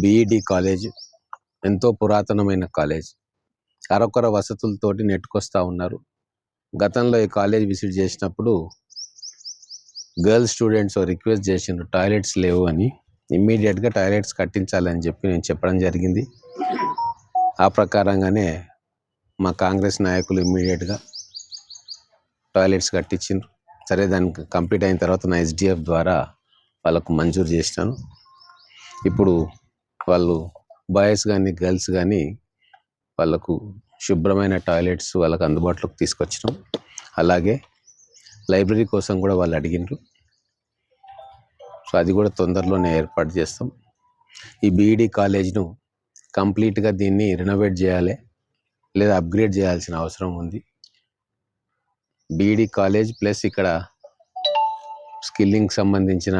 BEd college ఎంతో పురాతనమైన college. అరకొర వసతులతోటి నెట్టుకొస్తా ఉన్నారు. గతంలో ఈ కాలేజ్ విజిట్ చేసినప్పుడు గర్ల్స్ స్టూడెంట్స్ రిక్వెస్ట్ చేసిండ్రు, టాయిలెట్స్ లేవు అని. ఇమ్మీడియట్గా టాయిలెట్స్ కట్టించాలని చెప్పి నేను చెప్పడం జరిగింది. ఆ ప్రకారంగానే మా కాంగ్రెస్ నాయకులు ఇమ్మీడియట్గా టాయిలెట్స్ కట్టించిండ్రు. సరే, దానికి కంప్లీట్ అయిన తర్వాత నా ఎస్డిఎఫ్ ద్వారా వాళ్ళకు మంజూరు చేసినాను. ఇప్పుడు వాళ్ళు బాయ్స్ కానీ గర్ల్స్ కానీ వాళ్ళకు శుభ్రమైన టాయిలెట్స్ వాళ్ళకు అందుబాటులోకి తీసుకొచ్చినాం. అలాగే లైబ్రరీ కోసం కూడా వాళ్ళు అడిగినారు. సో అది కూడా తొందరలోనే ఏర్పాటు చేస్తాం. ఈ బీఈడి కాలేజ్ను కంప్లీట్గా దీన్ని రెనోవేట్ చేయాలి లేదా అప్గ్రేడ్ చేయాల్సిన అవసరం ఉంది. బీఈడి కాలేజ్ ప్లస్ ఇక్కడ స్కిల్లింగ్ సంబంధించిన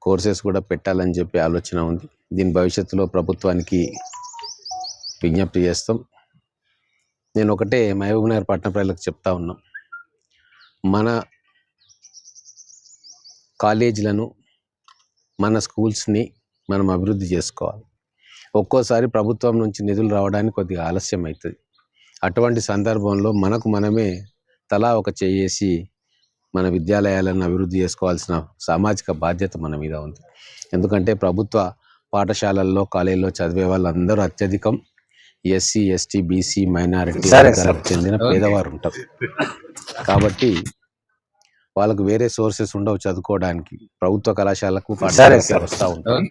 కోర్సెస్ కూడా పెట్టాలని చెప్పి ఆలోచన ఉంది. దీని భవిష్యత్తులో ప్రభుత్వానికి విజ్ఞప్తి చేస్తాం. నేను ఒకటే మహబూబ్నగర్ పట్టణ ప్రజలకు చెప్తా ఉన్నాం, మన కాలేజీలను మన స్కూల్స్ని మనం అభివృద్ధి చేసుకోవాలి. ఒక్కోసారి ప్రభుత్వం నుంచి నిధులు రావడానికి కొద్దిగా ఆలస్యం అవుతుంది. అటువంటి సందర్భంలో మనకు మనమే తలా ఒక చేసి మన విద్యాలయాలను అభివృద్ధి చేసుకోవాల్సిన సామాజిక బాధ్యత మన మీద ఉంది. ఎందుకంటే ప్రభుత్వ పాఠశాలల్లో కాలేజీలో చదివే వాళ్ళందరూ అత్యధికం ఎస్సీ, ఎస్టీ, బీసీ, మైనారిటీ వర్గాలకు చెందిన పేదవారు ఉంటారు. కాబట్టి వాళ్ళకు వేరే సోర్సెస్ ఉండవు చదువుకోవడానికి. ప్రభుత్వ కళాశాలకు పాఠశాలకు వస్తూ ఉంటారు.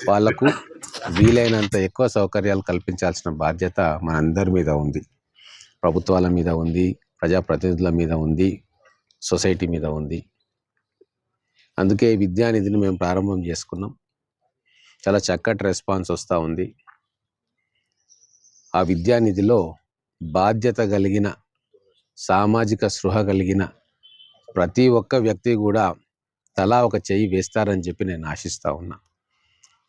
వాళ్ళకు వీలైనంత ఎక్కువ సౌకర్యాలు కల్పించాల్సిన బాధ్యత మన అందరి మీద ఉంది. ప్రభుత్వాల మీద ఉంది, ప్రజాప్రతినిధుల మీద ఉంది, సొసైటీ మీద ఉంది. అందుకే విద్యానిధిని మేము ప్రారంభం చేసుకున్నాం. చాలా చక్కటి రెస్పాన్స్ వస్తూ ఉంది. ఆ విద్యానిధిలో బాధ్యత కలిగిన, సామాజిక స్పృహ కలిగిన ప్రతి ఒక్క వ్యక్తి కూడా తలా ఒక చెయ్యి వేస్తారని చెప్పి నేను ఆశిస్తూ ఉన్నా.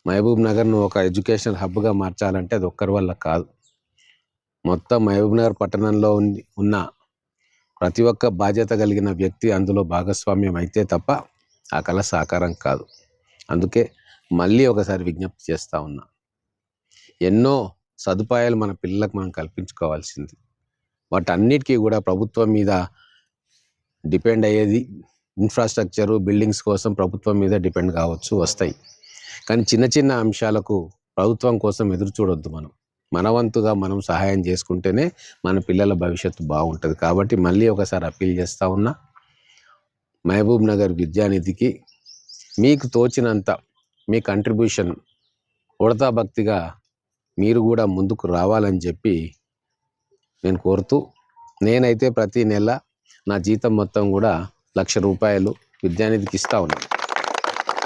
మహబూబ్ నగర్ను ఒక ఎడ్యుకేషనల్ హబ్గా మార్చాలంటే అది ఒక్కరి వల్ల కాదు. మొత్తం మహబూబ్ నగర్ పట్టణంలో ఉన్న ప్రతి ఒక్క బాధ్యత కలిగిన వ్యక్తి అందులో భాగస్వామ్యం అయితే తప్ప ఆ కళ సాకారం కాదు. అందుకే మళ్ళీ ఒకసారి విజ్ఞప్తి చేస్తూ ఉన్నా, ఎన్నో సదుపాయాలు మన పిల్లలకు మనం కల్పించుకోవాల్సింది. వాటన్నిటికీ కూడా ప్రభుత్వం మీద డిపెండ్ అయ్యేది. ఇన్ఫ్రాస్ట్రక్చరు, బిల్డింగ్స్ కోసం ప్రభుత్వం మీద డిపెండ్ కావచ్చు, వస్తాయి. కానీ చిన్న చిన్న అంశాలకు ప్రభుత్వం కోసం ఎదురు చూడొద్దు. మన వంతుగా మనం సహాయం చేసుకుంటేనే మన పిల్లల భవిష్యత్తు బాగుంటుంది. కాబట్టి మళ్ళీ ఒకసారి అప్పీల్ చేస్తూ ఉన్నా, మహబూబ్ నగర్ విద్యానిధికి మీకు తోచినంత మీ కంట్రిబ్యూషన్ ఉడతా భక్తిగా మీరు కూడా ముందుకు రావాలని చెప్పి నేను కోరుతూ, నేనైతే ప్రతి నెల నా జీతం మొత్తం కూడా 1,00,000 రూపాయలు విద్యానిధికి ఇస్తూ ఉన్నాను.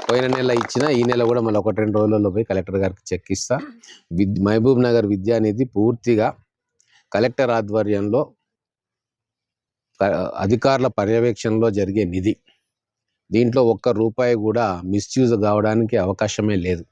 పోయిన నెల ఇచ్చిన, ఈ నెల కూడా మళ్ళీ 1-2 రోజులలో పోయి కలెక్టర్ గారికి చెక్ ఇస్తా. మహబూబ్ నగర్ విద్యానిధి పూర్తిగా కలెక్టర్ ఆధ్వర్యంలో అధికారుల పర్యవేక్షణలో జరిగే నిధి. దీంట్లో 1 రూపాయి కూడా మిస్యూజ్ కావడానికి అవకాశమే లేదు.